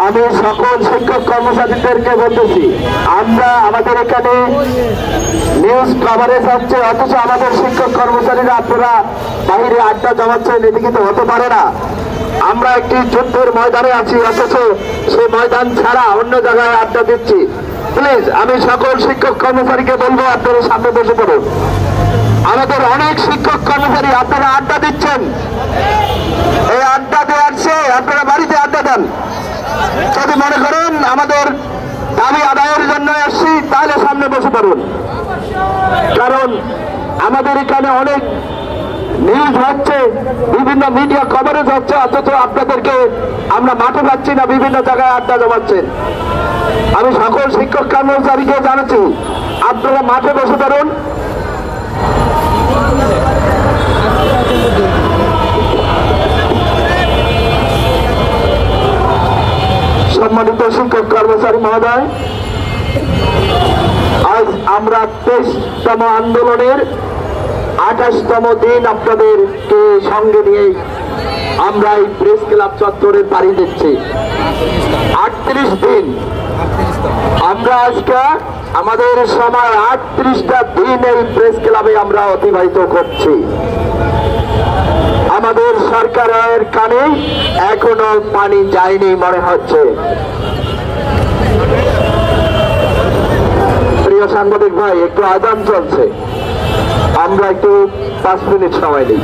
আমি সকল শিক্ষক কর্মচারীদেরকে বলতেছি, আমরা আমাদের এখানে নিউজ কভারেজ হচ্ছে, অথচ আমাদের শিক্ষক কর্মচারীরা আপনারা বাইরে আড্ডা জমাচ্ছেন, এদিকে তো হতে পারে না। আমরা একটি যুদ্ধের ময়দানে আছি, অথচ সেই ময়দান ছাড়া অন্য জায়গায় আড্ডা দিচ্ছি। প্লিজ, আমি সকল শিক্ষক কর্মচারীকে বলবো আপনারা সামনে বসে পড়ুন। আমাদের অনেক শিক্ষক কর্মচারী আপনারা আড্ডা দিচ্ছেন, এই আড্ডা দেওয়ার চেয়ে আপনারা বাড়িতে আড্ডা দেন। যদি মনে করেন আমাদের দাবি আদায়ের জন্য আসছি, তাহলে সামনে বসে পড়ুন। কারণ আমাদের এখানে অনেক নিউজ হচ্ছে, বিভিন্ন মিডিয়া কভারেজ হচ্ছে, অথচ আপনাদেরকে আমরা মাঠে পাচ্ছি না, বিভিন্ন জায়গায় আড্ডা জমাচ্ছেন। আমি সকল শিক্ষক কর্মচারীকে জানাচ্ছি, আপনারা মাঠে বসে পড়ুন। সম্মানিত শিক্ষক কর্মচারী মহোদয়, আজ আমরা 23তম আন্দোলনের 28তম দিন আপনাদেরকে সঙ্গে নিয়ে আমরা এই প্রেস ক্লাব চত্বরে পাড়ি দিচ্ছি। 38 দিন আমরা আজকে আমাদের সময় 38টা দিন এই প্রেস ক্লাবে আমরা অতিবাহিত করছি। আমাদের সরকারের কানে এখনো পানি যায়নি মনে হচ্ছে। প্রিয় সাংবাদিক ভাই, একটু আজান চলছে, আমরা একটু 5 মিনিট সময় নিই।